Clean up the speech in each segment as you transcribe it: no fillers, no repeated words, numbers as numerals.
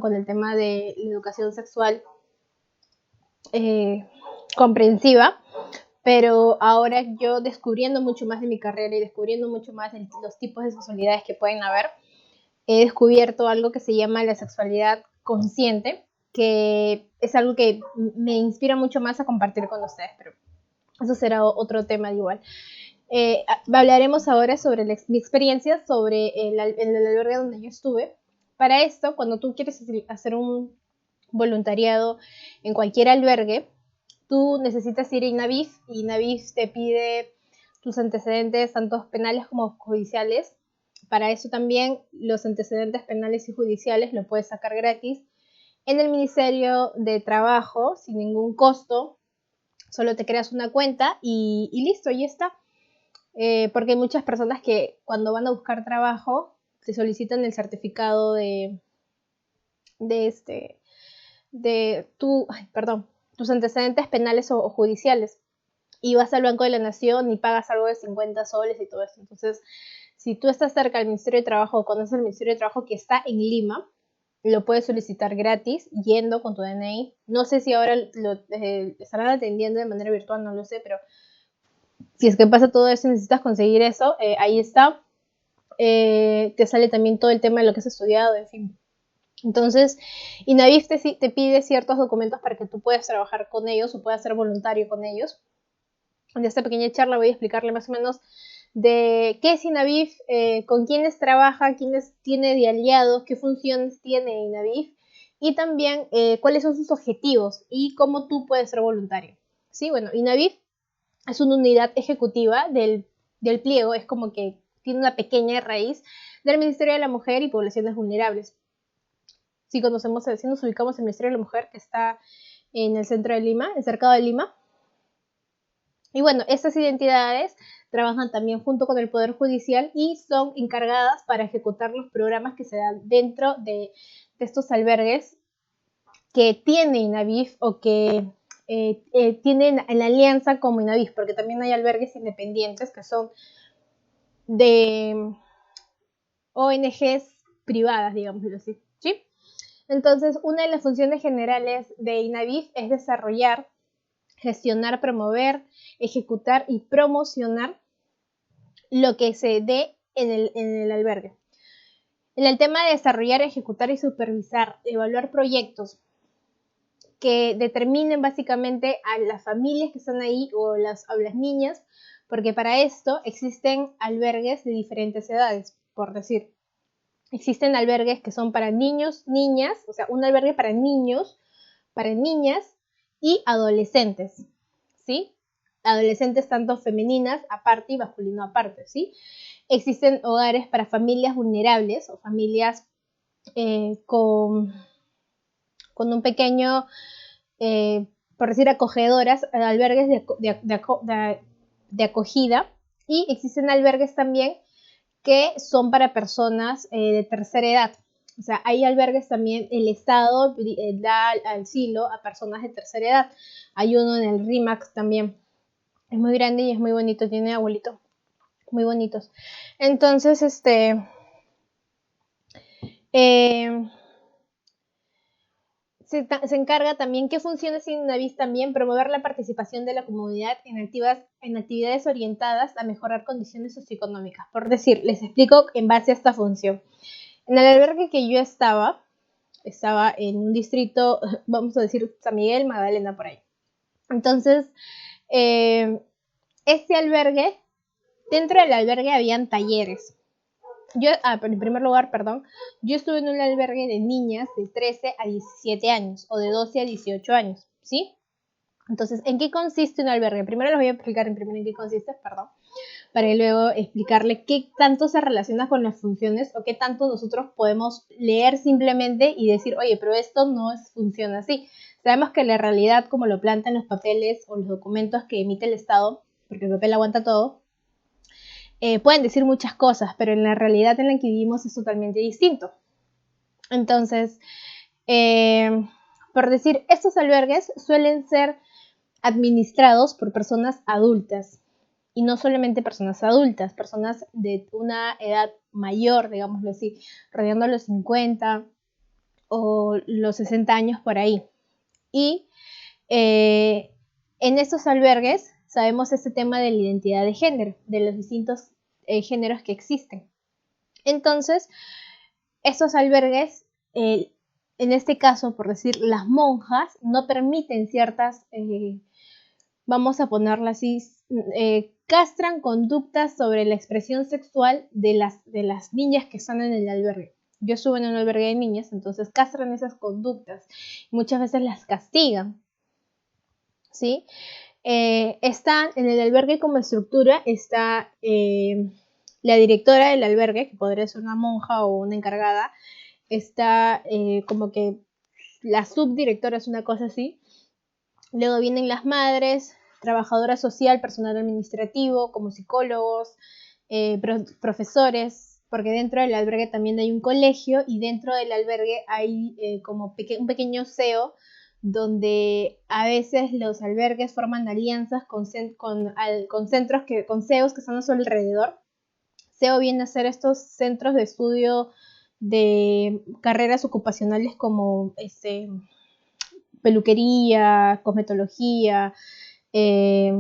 con el tema de la educación sexual comprensiva, pero ahora yo descubriendo mucho más de mi carrera y descubriendo mucho más de los tipos de sexualidades que pueden haber, he descubierto algo que se llama la sexualidad consciente, que es algo que me inspira mucho más a compartir con ustedes, pero eso será otro tema de igual. Hablaremos ahora sobre mi experiencia sobre el albergue donde yo estuve. Para esto, cuando tú quieres hacer un voluntariado en cualquier albergue, tú necesitas ir a INAVIF y INAVIF te pide tus antecedentes, tanto penales como judiciales. Para eso también los antecedentes penales y judiciales lo puedes sacar gratis en el Ministerio de Trabajo sin ningún costo. Solo te creas una cuenta y listo, ya está. Porque hay muchas personas que cuando van a buscar trabajo te solicitan el certificado de tus antecedentes penales o judiciales, y vas al Banco de la Nación y pagas algo de 50 soles y todo eso. Entonces, si tú estás cerca del Ministerio de Trabajo o conoces el Ministerio de Trabajo que está en Lima, lo puedes solicitar gratis yendo con tu DNI. No sé si ahora lo estarán atendiendo de manera virtual, no lo sé, pero si es que pasa todo eso y necesitas conseguir eso, ahí está. Te sale también todo el tema de lo que has estudiado, en fin. Entonces, INAVIF te pide ciertos documentos para que tú puedas trabajar con ellos o puedas ser voluntario con ellos. En esta pequeña charla voy a explicarle más o menos de qué es INAVIF, con quiénes trabaja, quiénes tiene de aliados, qué funciones tiene INAVIF y también cuáles son sus objetivos y cómo tú puedes ser voluntario. Sí, bueno, INAVIF es una unidad ejecutiva del pliego, es como que tiene una pequeña raíz del Ministerio de la Mujer y Poblaciones Vulnerables. Si nos ubicamos en el Ministerio de la Mujer, que está en el centro de Lima, el cercado de Lima. Y bueno, estas entidades trabajan también junto con el Poder Judicial y son encargadas para ejecutar los programas que se dan dentro de estos albergues que tiene INAVIF o que tienen en la alianza como INAVIF, porque también hay albergues independientes que son de ONGs privadas, digámoslo así, ¿sí? Entonces, una de las funciones generales de INAVIF es desarrollar, gestionar, promover, ejecutar y promocionar lo que se dé en el albergue. En el tema de desarrollar, ejecutar y supervisar, evaluar proyectos que determinen básicamente a las familias que están ahí o las niñas, porque para esto existen albergues de diferentes edades, por decir. Existen albergues que son para niños, niñas, o sea, un albergue para niños, para niñas y adolescentes, ¿sí? Adolescentes tanto femeninas aparte y masculino aparte, ¿sí? Existen hogares para familias vulnerables o familias con un pequeño, por decir, acogedoras, albergues de acogida, y existen albergues también que son para personas de tercera edad. O sea, hay albergues también, el Estado da asilo a personas de tercera edad. Hay uno en el RIMAC también. Es muy grande y es muy bonito, tiene abuelitos muy bonitos. Entonces, se encarga también, ¿qué funciones tiene INAVIF también? Promover la participación de la comunidad en actividades orientadas a mejorar condiciones socioeconómicas. Por decir, les explico en base a esta función. En el albergue que yo estaba en un distrito, vamos a decir San Miguel, Magdalena, por ahí. Entonces, este albergue, dentro del albergue habían talleres. En primer lugar, yo estuve en un albergue de niñas de 13 a 17 años o de 12 a 18 años, ¿sí? Entonces, ¿en qué consiste un albergue? Primero les voy a explicar en qué consiste, para luego explicarle qué tanto se relaciona con las funciones o qué tanto nosotros podemos leer simplemente y decir, oye, pero esto no funciona así. Sabemos que la realidad, como lo plantean los papeles o los documentos que emite el Estado, porque el papel aguanta todo, pueden decir muchas cosas, pero en la realidad en la que vivimos es totalmente distinto. Entonces, por decir, estos albergues suelen ser administrados por personas adultas, y no solamente personas adultas, personas de una edad mayor, digámoslo así, rodeando los 50, o los 60 años por ahí. Y en estos albergues sabemos este tema de la identidad de género, de los distintos géneros que existen. Entonces, estos albergues, en este caso, por decir, las monjas, no permiten ciertas, vamos a ponerla así, castran conductas sobre la expresión sexual de las niñas que están en el albergue. Yo estuve en un albergue de niñas, entonces castran esas conductas. Muchas veces las castigan, ¿sí? Está en el albergue como estructura, está la directora del albergue, que podría ser una monja o una encargada, está como que la subdirectora, es una cosa así. Luego vienen las madres, trabajadora social, personal administrativo, como psicólogos, profesores, porque dentro del albergue también hay un colegio y dentro del albergue hay como un pequeño CEO donde a veces los albergues forman alianzas con centros, con CEOs que están a su alrededor. CEO viene a ser estos centros de estudio de carreras ocupacionales como peluquería, cosmetología, eh,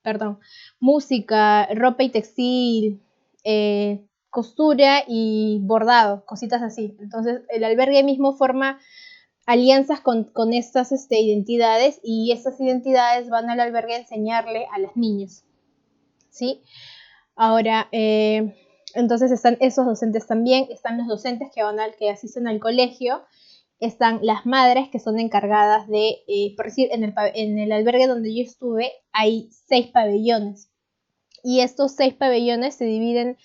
perdón, música, ropa y textil, costura y bordado, cositas así. Entonces el albergue mismo forma alianzas con estas identidades y estas identidades van al albergue a enseñarle a las niñas, ¿sí? Ahora, entonces están esos docentes también, están los docentes que asisten al colegio, están las madres que son encargadas de, por decir, en el albergue donde yo estuve hay 6 pabellones y estos 6 pabellones se dividen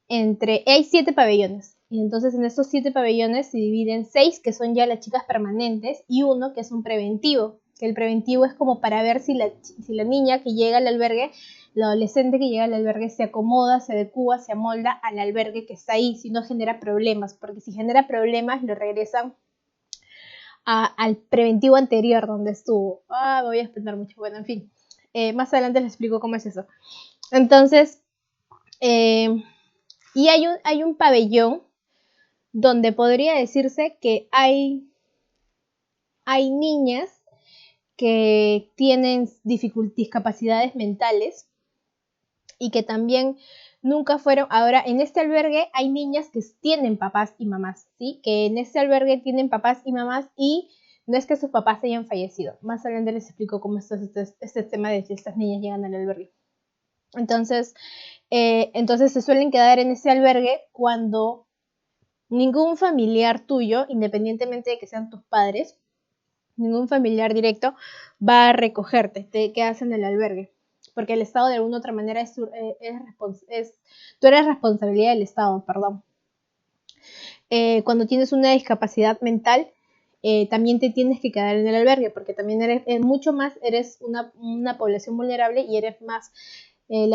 hay 7 pabellones y entonces en estos 7 pabellones se dividen 6 que son ya las chicas permanentes y uno que es un preventivo, que el preventivo es como para ver si la niña que llega al albergue, la adolescente que llega al albergue se acomoda, se adecua, se amolda al albergue que está ahí, si no genera problemas, porque si genera problemas lo regresan al preventivo anterior donde estuvo. Me voy a explicar mucho. Bueno, en fin. Más adelante les explico cómo es eso. Entonces, y hay un pabellón donde podría decirse que hay niñas que tienen discapacidades mentales y que también nunca fueron. Ahora, en este albergue hay niñas que tienen papás y mamás, ¿sí? Que en este albergue tienen papás y mamás y no es que sus papás hayan fallecido. Más adelante les explico cómo es este tema de que estas niñas llegan al albergue. Entonces se suelen quedar en ese albergue cuando ningún familiar tuyo, independientemente de que sean tus padres, ningún familiar directo va a recogerte, te quedas en el albergue porque el Estado de alguna u otra manera tú eres responsabilidad del Estado, perdón. Cuando tienes una discapacidad mental, también te tienes que quedar en el albergue, porque también eres mucho más, eres una población vulnerable y eres más, el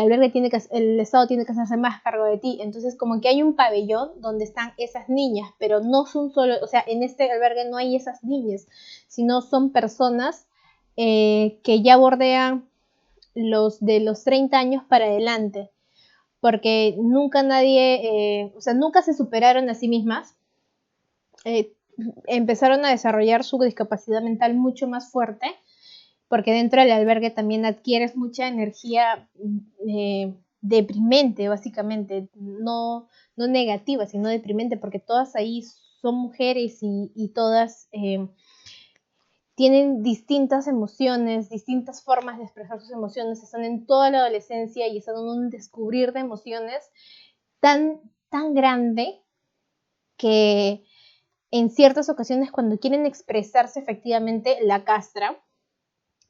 Estado tiene que hacerse más cargo de ti. Entonces, como que hay un pabellón donde están esas niñas, pero no son solo, o sea, en este albergue no hay esas niñas, sino son personas que ya bordean de los 30 años para adelante, porque nunca nunca se superaron a sí mismas, empezaron a desarrollar su discapacidad mental mucho más fuerte, porque dentro del albergue también adquieres mucha energía deprimente, básicamente, no negativa, sino deprimente, porque todas ahí son mujeres y todas tienen distintas emociones, distintas formas de expresar sus emociones, están en toda la adolescencia y están en un descubrir de emociones tan grande que en ciertas ocasiones cuando quieren expresarse efectivamente la castran,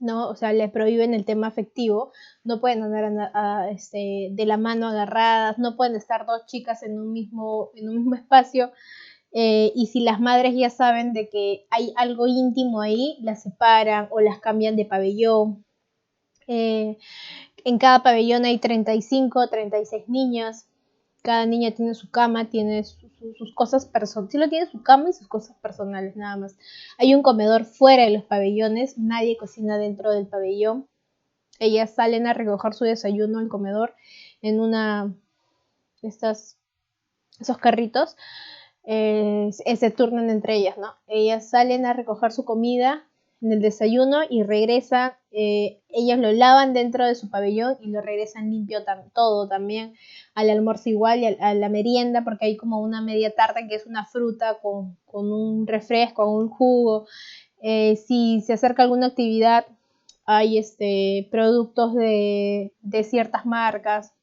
¿no? O sea, le prohíben el tema afectivo, no pueden andar de la mano agarradas, no pueden estar dos chicas en un mismo espacio, y si las madres ya saben de que hay algo íntimo ahí, las separan o las cambian de pabellón. En cada pabellón hay 35 o 36 niñas. Cada niña tiene su cama, tiene sus cosas personales. Solo tiene su cama y sus cosas personales, nada más. Hay un comedor fuera de los pabellones. Nadie cocina dentro del pabellón. Ellas salen a recoger su desayuno al comedor en esos carritos. se turnan entre ellas, ¿no? Ellas salen a recoger su comida en el desayuno y regresan, ellas lo lavan dentro de su pabellón y lo regresan limpio todo también, al almuerzo igual y a la merienda, porque hay como una media tarta que es una fruta con un refresco, un jugo. Si se acerca alguna actividad, hay productos de ciertas marcas,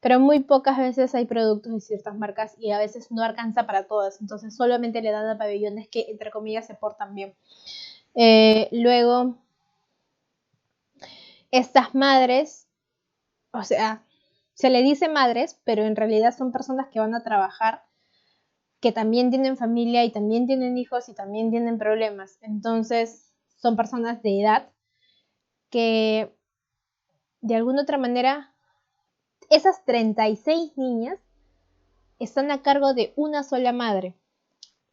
pero muy pocas veces hay productos de ciertas marcas y a veces no alcanza para todas, entonces solamente le dan a pabellones que entre comillas se portan bien. Luego, estas madres, o sea, se le dice madres, pero en realidad son personas que van a trabajar, que también tienen familia y también tienen hijos y también tienen problemas, entonces son personas de edad que de alguna otra manera, esas 36 niñas están a cargo de una sola madre.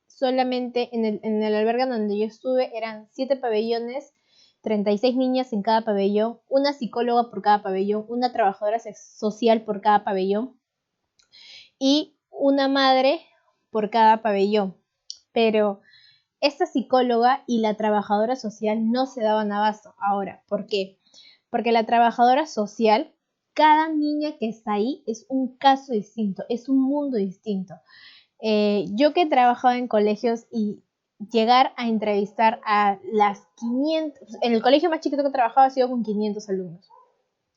Solamente en el albergue donde yo estuve eran 7 pabellones, 36 niñas en cada pabellón, una psicóloga por cada pabellón, una trabajadora social por cada pabellón y una madre por cada pabellón. Pero esta psicóloga y la trabajadora social no se daban abasto. Ahora, ¿por qué? Porque la trabajadora social, cada niña que está ahí es un caso distinto, es un mundo distinto. Yo que he trabajado en colegios y llegar a entrevistar a las 500, en el colegio más chiquito que he trabajado ha sido con 500 alumnos.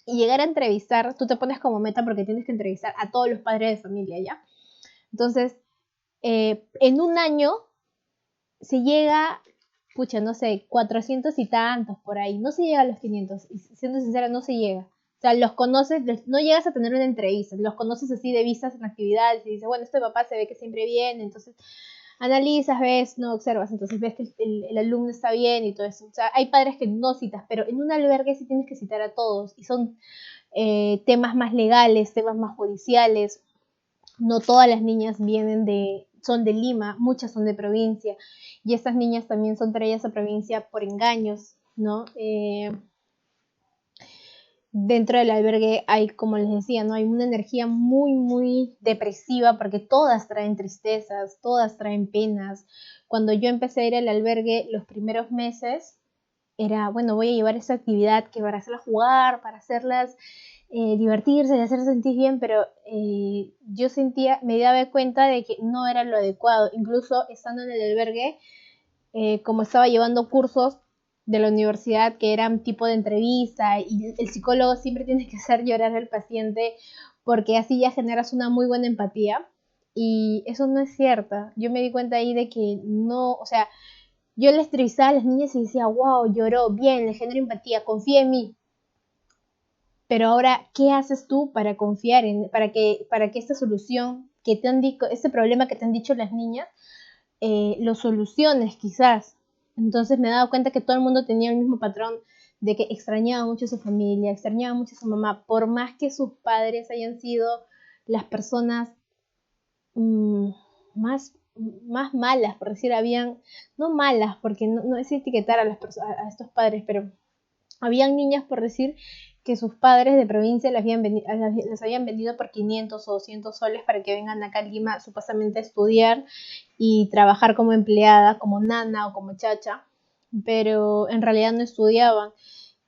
Y llegar a entrevistar, tú te pones como meta porque tienes que entrevistar a todos los padres de familia, ¿ya? Entonces, en un año se llega, pucha, no sé, 400 y tantos por ahí. No se llega a los 500. Y siendo sincera, no se llega. O sea, los conoces, no llegas a tener una entrevista. Los conoces así de vistas en actividades y dices, bueno, este papá se ve que siempre viene. Entonces, analizas, ves, no observas. Entonces, ves que el alumno está bien y todo eso. O sea, hay padres que no citas, pero en un albergue sí tienes que citar a todos. Y son temas más legales, temas más judiciales. No todas las niñas son de Lima, muchas son de provincia, y estas niñas también son traídas a provincia por engaños, ¿no? Dentro del albergue hay, como les decía, ¿no? Hay una energía muy, muy depresiva porque todas traen tristezas, todas traen penas. Cuando yo empecé a ir al albergue los primeros meses, era, bueno, voy a llevar esta actividad que para hacerlas jugar, para hacerlas divertirse y hacerse sentir bien, pero yo me daba cuenta de que no era lo adecuado. Incluso estando en el albergue, como estaba llevando cursos de la universidad que eran tipo de entrevista y el psicólogo siempre tiene que hacer llorar al paciente porque así ya generas una muy buena empatía y eso no es cierto. Yo me di cuenta ahí de que no, o sea, yo les entrevistaba a las niñas y decía, wow, lloró, bien, le genero empatía, confía en mí. Pero ahora, ¿qué haces tú para confiar para que esta solución que te han dicho, este problema que te han dicho las niñas, lo soluciones quizás? Entonces me he dado cuenta que todo el mundo tenía el mismo patrón de que extrañaba mucho a su familia, extrañaba mucho a su mamá, por más que sus padres hayan sido las personas mmm, más, más malas, por decir, no malas, porque no es etiquetar a estos padres, pero habían niñas, por decir, que sus padres de provincia les habían vendido por 500 o 200 soles para que vengan acá a Lima supuestamente a estudiar y trabajar como empleada, como nana o como chacha, pero en realidad no estudiaban.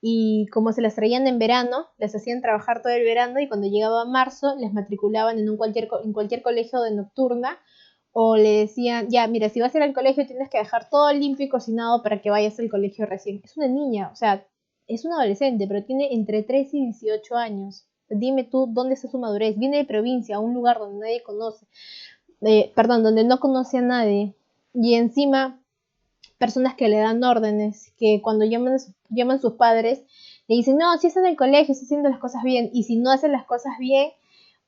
Y como se las traían en verano, les hacían trabajar todo el verano y cuando llegaba marzo les matriculaban en cualquier colegio de nocturna o le decían, ya, mira, si vas a ir al colegio tienes que dejar todo limpio y cocinado para que vayas al colegio recién. Es una niña, o sea, es una adolescente, pero tiene entre 13 y 18 años. Dime tú dónde está su madurez. Viene de provincia, a un lugar donde nadie conoce, perdón, donde no conoce a nadie. Y encima, personas que le dan órdenes, que cuando llaman sus padres, le dicen, no, si está en el colegio, está haciendo las cosas bien. Y si no hacen las cosas bien,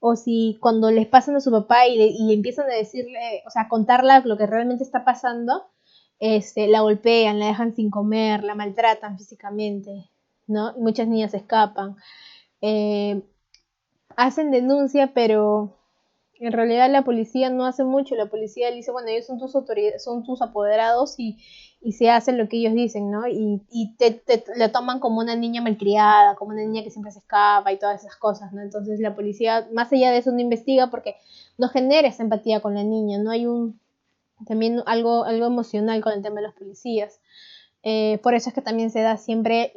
o si cuando les pasan a su papá y empiezan a decirle, o sea, a contarle lo que realmente está pasando, la golpean, la dejan sin comer, la maltratan físicamente, ¿no? Muchas niñas escapan. Eh, Hacen denuncia, pero En realidad la policía no hace mucho, la policía le dice, bueno, ellos son tus autoridades, son tus apoderados y se hace lo que ellos dicen, ¿no? Y te la toman como una niña malcriada, como una niña que siempre se escapa y todas esas cosas, ¿no? Entonces la policía, más allá de eso, no investiga porque no genera esa empatía con la niña, no hay también algo emocional con el tema de los policías. Por eso es que también se da siempre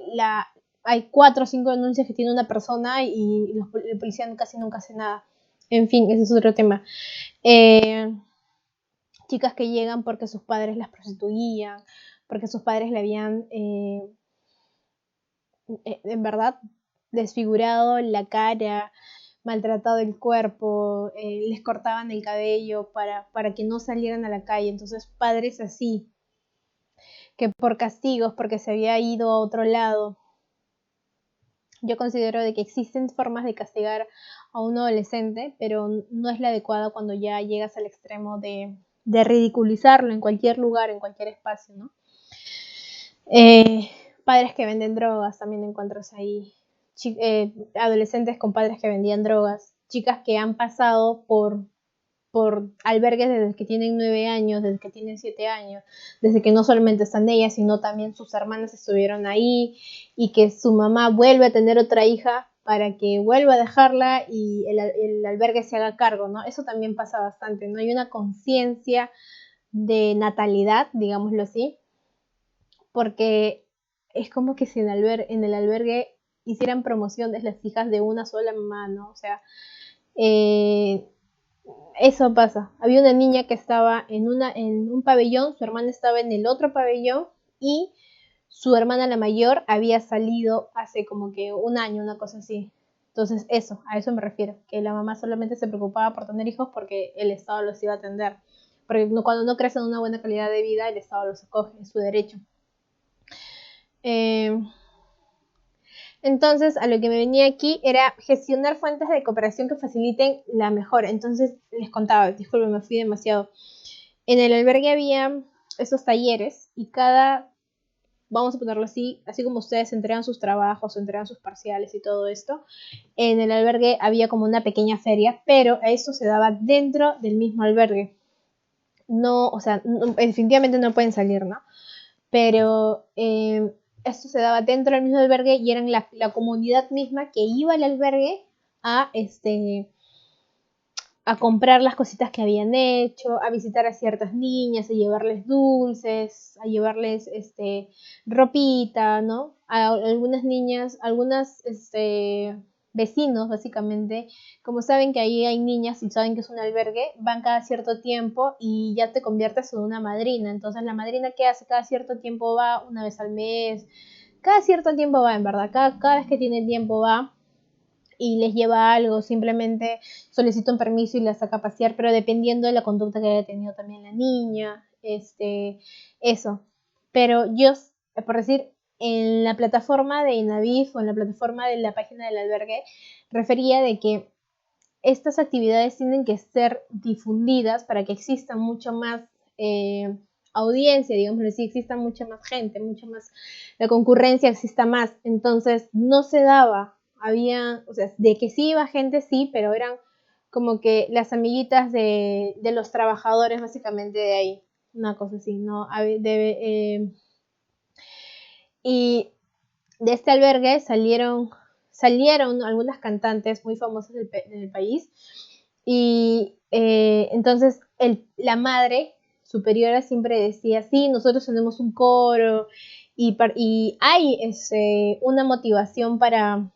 hay 4 o 5 denuncias que tiene una persona y el policía casi nunca hace nada. En fin, ese es otro tema. Chicas que llegan porque sus padres las prostituían, porque sus padres le habían, en verdad, desfigurado la cara, maltratado el cuerpo, les cortaban el cabello para que no salieran a la calle. Entonces, padres así, que por castigos, porque se había ido a otro lado. Yo considero de que existen formas de castigar a un adolescente, pero no es la adecuada cuando ya llegas al extremo de ridiculizarlo en cualquier lugar, en cualquier espacio, ¿no? Padres que venden drogas, también encuentras ahí. Adolescentes con padres que vendían drogas, chicas que han pasado por albergues desde que tienen 9 años, desde que tienen 7 años, desde que no solamente están ellas, sino también sus hermanas estuvieron ahí y que su mamá vuelve a tener otra hija para que vuelva a dejarla y el albergue se haga cargo, ¿no? Eso también pasa bastante, ¿no? Hay una conciencia de natalidad, digámoslo así, porque es como que si en el albergue hicieran promoción de las hijas de una sola mamá, ¿no? O sea, eso pasa. Había una niña que estaba en un pabellón, su hermana estaba en el otro pabellón y su hermana la mayor había salido hace como que un año, una cosa así. Entonces a eso me refiero, que la mamá solamente se preocupaba por tener hijos porque el Estado los iba a atender. Porque cuando no crecen una buena calidad de vida, el Estado los acoge, es su derecho. Entonces, a lo que me venía aquí era gestionar fuentes de cooperación que faciliten la mejora. Entonces, les contaba, disculpen, me fui demasiado. En el albergue había esos talleres y vamos a ponerlo así como ustedes entregan sus trabajos, entregan sus parciales y todo esto, en el albergue había como una pequeña feria, pero eso se daba dentro del mismo albergue. No, o sea, definitivamente no pueden salir, ¿no? Pero esto se daba dentro del mismo albergue y eran la comunidad misma que iba al albergue a, a comprar las cositas que habían hecho, a visitar a ciertas niñas, a llevarles dulces, a llevarles ropita, ¿no? A algunas niñas, vecinos básicamente, como saben que ahí hay niñas y saben que es un albergue, van cada cierto tiempo y ya te conviertes en una madrina. Entonces la madrina que hace cada cierto tiempo va, una vez al mes, cada cierto tiempo va, en verdad, cada vez que tiene tiempo va y les lleva algo, simplemente solicita un permiso y la saca a pasear, pero dependiendo de la conducta que haya tenido también la niña, eso. Pero yo, por decir, en la plataforma de Inavif o en la plataforma de la página del albergue, refería de que estas actividades tienen que ser difundidas para que exista mucho más audiencia, digamos así, exista mucha más gente, mucha más, la concurrencia exista más. Entonces, no se daba, o sea, de que sí iba gente, sí, pero eran como que las amiguitas de los trabajadores básicamente de ahí, una cosa así, ¿no? Y de este albergue salieron algunas cantantes muy famosas del país y entonces la madre superiora siempre decía, sí, nosotros tenemos un coro y hay una motivación para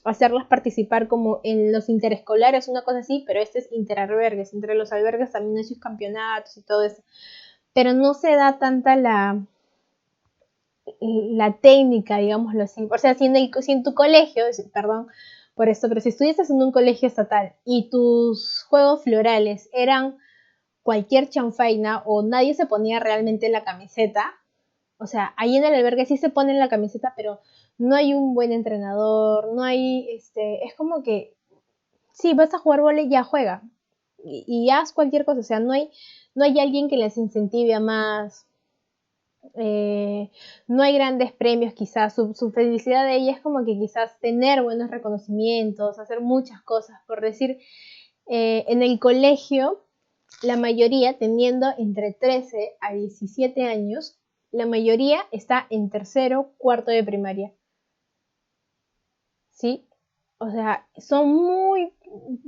hacerlas participar como en los interescolares, una cosa así, pero este es interalbergues, entre los albergues también hay sus campeonatos y todo eso, pero no se da tanta la técnica, digámoslo así. O sea, si en tu colegio, perdón por esto, pero si estuvieses en un colegio estatal y tus juegos florales eran cualquier chanfaina o nadie se ponía realmente la camiseta, o sea, ahí en el albergue sí se ponen la camiseta, pero no hay un buen entrenador, no hay, es como que, sí, vas a jugar vóley, ya juega, y haz cualquier cosa, o sea, no hay alguien que les incentive a más, no hay grandes premios quizás, su felicidad de ella es como que quizás tener buenos reconocimientos, hacer muchas cosas, por decir, En el colegio, la mayoría, teniendo entre 13 a 17 años, la mayoría está en tercero, cuarto de primaria. ¿Sí? O sea,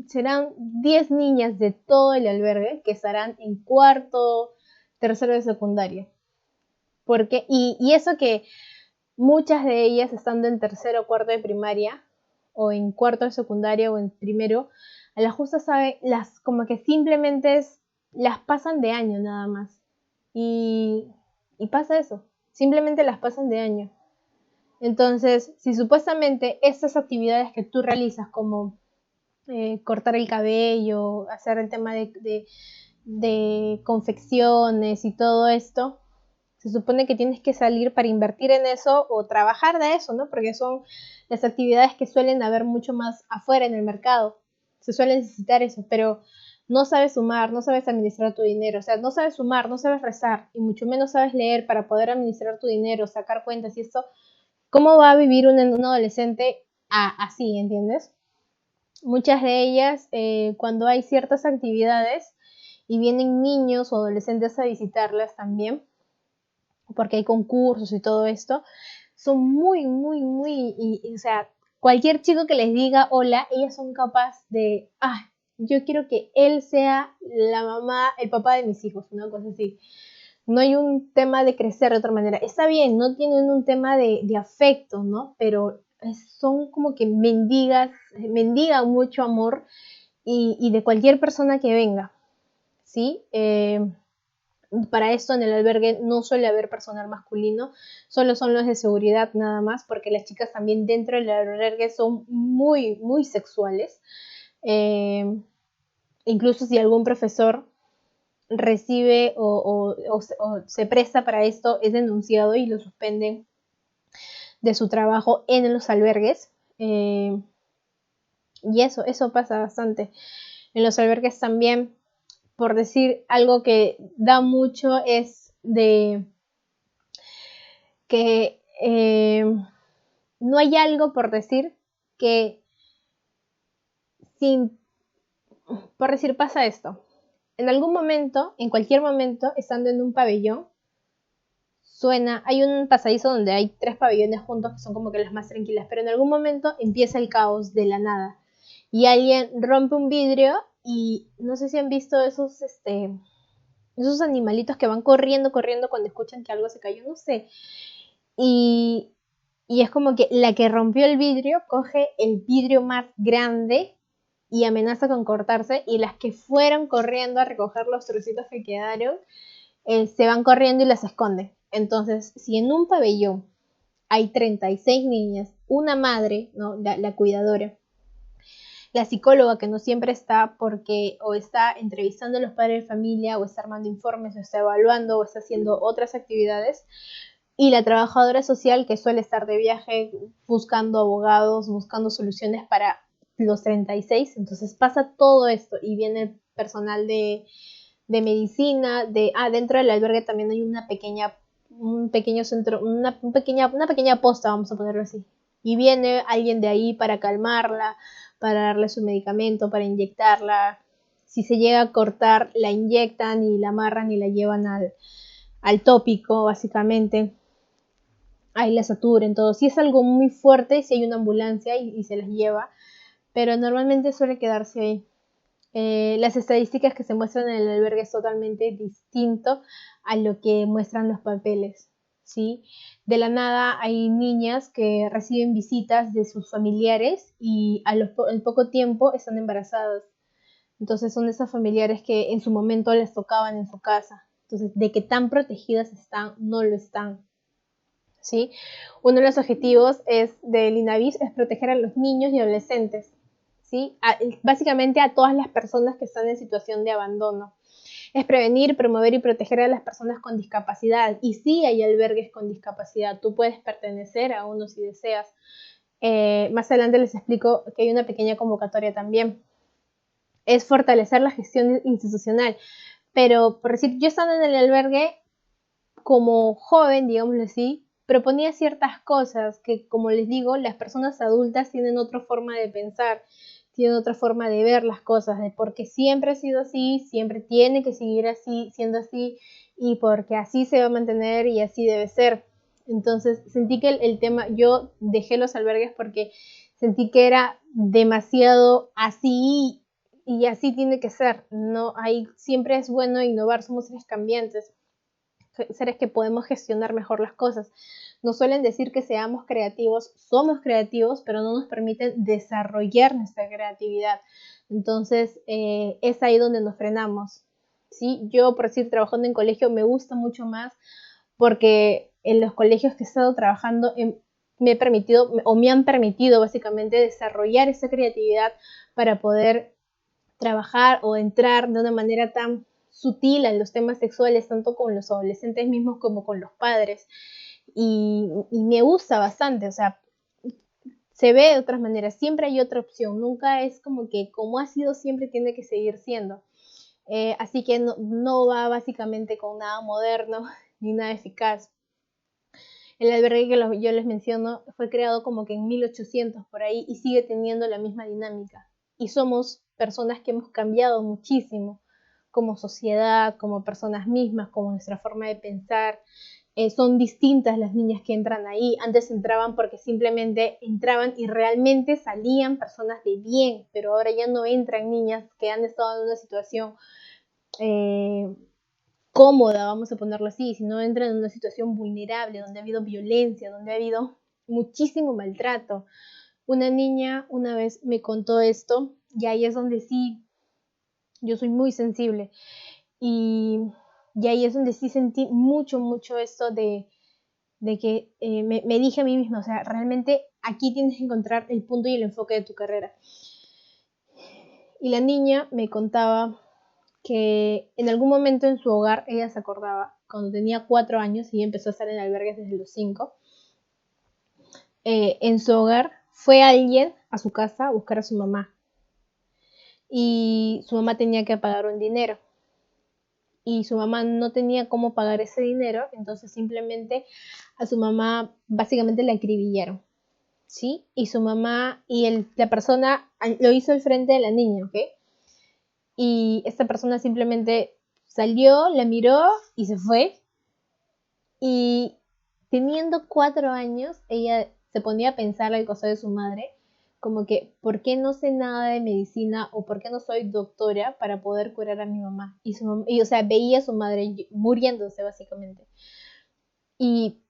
serán 10 niñas de todo el albergue que estarán en cuarto, tercero de secundaria. Y eso que muchas de ellas estando en tercero o cuarto de primaria, o en cuarto de secundaria, o en primero, a la justa sabe, como que simplemente las pasan de año nada más. Y, y pasa eso, simplemente las pasan de año. Entonces, si supuestamente estas actividades que tú realizas, como cortar el cabello, hacer el tema de confecciones y todo esto, se supone que tienes que salir para invertir en eso o trabajar de eso, ¿no? Porque son las actividades que suelen haber mucho más afuera en el mercado. Se suele necesitar eso, pero no sabes sumar, no sabes administrar tu dinero, o sea, no sabes sumar, no sabes rezar y mucho menos sabes leer para poder administrar tu dinero, sacar cuentas y esto. ¿Cómo va a vivir un adolescente así, entiendes? Muchas de ellas, cuando hay ciertas actividades y vienen niños o adolescentes a visitarlas también, porque hay concursos y todo esto, son o sea, cualquier chico que les diga hola, ellas son capaces de, yo quiero que él sea la mamá, el papá de mis hijos, una cosa así. No hay un tema de crecer de otra manera. Está bien, no tienen un tema de afecto, ¿no? Pero son como que mendigan mucho amor y de cualquier persona que venga, ¿sí? Para esto en el albergue no suele haber personal masculino, solo son los de seguridad nada más, porque las chicas también dentro del albergue son muy sexuales. Incluso si algún profesor recibe o se presta para esto, es denunciado y lo suspenden de su trabajo en los albergues. Y eso pasa bastante. En los albergues también, por decir algo que da mucho, es de que no hay algo, por decir, que sin, por decir, pasa esto. En algún momento, en cualquier momento, estando en un pabellón, hay un pasadizo donde hay 3 pabellones juntos que son como que las más tranquilas, pero en algún momento empieza el caos de la nada y alguien rompe un vidrio y no sé si han visto esos animalitos que van corriendo cuando escuchan que algo se cayó, no sé. Y, y es como que la que rompió el vidrio coge el vidrio más grande y amenaza con cortarse, y las que fueron corriendo a recoger los trocitos que quedaron se van corriendo y las esconden. Entonces, si en un pabellón hay 36 niñas, una madre, ¿no? La cuidadora, la psicóloga que no siempre está porque o está entrevistando a los padres de familia, o está armando informes, o está evaluando, o está haciendo otras actividades, y la trabajadora social que suele estar de viaje buscando abogados, buscando soluciones para los 36, entonces pasa todo esto y viene personal de medicina, dentro del albergue también hay un pequeño centro, una pequeña posta, vamos a ponerlo así. Y viene alguien de ahí para calmarla, para darle su medicamento, para inyectarla. Si se llega a cortar, la inyectan y la amarran y la llevan al tópico, básicamente. Ahí la saturen todo. Si es algo muy fuerte, si hay una ambulancia y se las lleva, pero normalmente suele quedarse ahí. Las estadísticas que se muestran en el albergue es totalmente distinto a lo que muestran los papeles, ¿sí? De la nada hay niñas que reciben visitas de sus familiares y al poco tiempo están embarazadas. Entonces son esas familiares que en su momento les tocaban en su casa. Entonces, de que tan protegidas están, no lo están, ¿sí? Uno de los objetivos del INAVIS es proteger a los niños y adolescentes, ¿sí? Básicamente a todas las personas que están en situación de abandono. Es prevenir, promover y proteger a las personas con discapacidad. Y sí hay albergues con discapacidad. Tú puedes pertenecer a uno si deseas. Más adelante les explico que hay una pequeña convocatoria también. Es fortalecer la gestión institucional. Pero, por decir, yo estando en el albergue, como joven, digámoslo así, proponía ciertas cosas que, como les digo, las personas adultas tienen otra forma de pensar, tiene otra forma de ver las cosas, de porque siempre ha sido así, siempre tiene que seguir así, siendo así, y porque así se va a mantener y así debe ser. Entonces sentí que el tema, yo dejé los albergues porque sentí que era demasiado así y así tiene que ser. No, hay, siempre es bueno innovar, somos seres cambiantes, seres que podemos gestionar mejor las cosas. Nos suelen decir que seamos creativos, somos creativos, pero no nos permiten desarrollar nuestra creatividad. Entonces, es ahí donde nos frenamos. ¿Sí? Yo, por decir, trabajando en colegio, me gusta mucho más porque en los colegios que he estado trabajando me he permitido, o me han permitido básicamente desarrollar esa creatividad para poder trabajar o entrar de una manera tan sutil a los temas sexuales, tanto con los adolescentes mismos como con los padres. Y me gusta bastante, o sea, se ve de otras maneras, siempre hay otra opción, nunca es como que como ha sido siempre tiene que seguir siendo. Así que no va básicamente con nada moderno ni nada eficaz. El albergue que yo les menciono fue creado como que en 1800 por ahí y sigue teniendo la misma dinámica. Y somos personas que hemos cambiado muchísimo como sociedad, como personas mismas, como nuestra forma de pensar. Son distintas las niñas que entran ahí. Antes entraban porque simplemente entraban y realmente salían personas de bien, pero ahora ya no entran niñas que han estado en una situación cómoda, vamos a ponerlo así, sino entran en una situación vulnerable, donde ha habido violencia, donde ha habido muchísimo maltrato. Una niña una vez me contó esto y ahí es donde sí, yo soy muy sensible y ahí es donde sí sentí mucho esto de que me dije a mí misma, o sea, realmente aquí tienes que encontrar el punto y el enfoque de tu carrera. Y la niña me contaba que en algún momento en su hogar ella se acordaba, cuando tenía 4 años y empezó a estar en albergues desde los 5, en su hogar fue alguien a su casa a buscar a su mamá y su mamá tenía que pagar un dinero y su mamá no tenía cómo pagar ese dinero, entonces simplemente a su mamá básicamente la acribillaron, ¿sí? Y su mamá y la persona lo hizo al frente de la niña, ¿ok? Y esta persona simplemente salió, la miró y se fue. Y teniendo 4 años, ella se ponía a pensar al costado de su madre, como que, ¿por qué no sé nada de medicina o por qué no soy doctora para poder curar a mi mamá? Y o sea, veía a su madre muriéndose básicamente. Y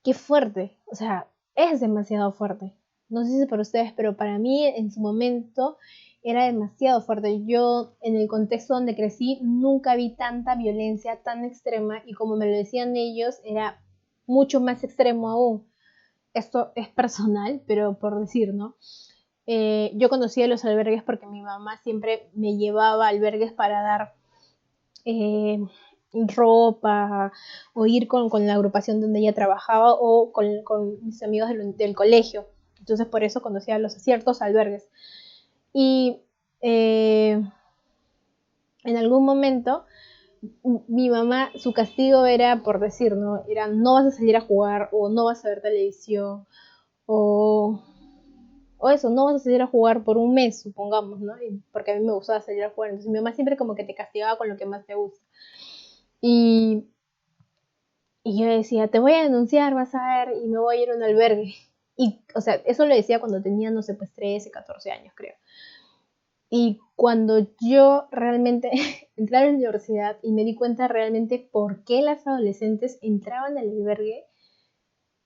qué fuerte, o sea, es demasiado fuerte. No sé si para ustedes, pero para mí en su momento era demasiado fuerte. Yo en el contexto donde crecí nunca vi tanta violencia tan extrema y como me lo decían ellos era mucho más extremo aún. Esto es personal, pero por decir, ¿no? Yo conocía los albergues porque mi mamá siempre me llevaba a albergues para dar ropa o ir con la agrupación donde ella trabajaba o con mis amigos del colegio. Entonces por eso conocía los ciertos albergues. Y en algún momento mi mamá, su castigo era por decir, ¿no? Era no vas a salir a jugar o no vas a ver televisión o, o eso, no vas a salir a jugar por un mes, supongamos, ¿no? Porque a mí me gustaba salir a jugar. Entonces mi mamá siempre como que te castigaba con lo que más te gusta. Y Y yo decía, te voy a denunciar, vas a ver, y me voy a ir a un albergue. Y, o sea, eso lo decía cuando tenía, no sé, pues 13, 14 años, creo. Y cuando yo realmente entré a la universidad y me di cuenta realmente por qué las adolescentes entraban al albergue,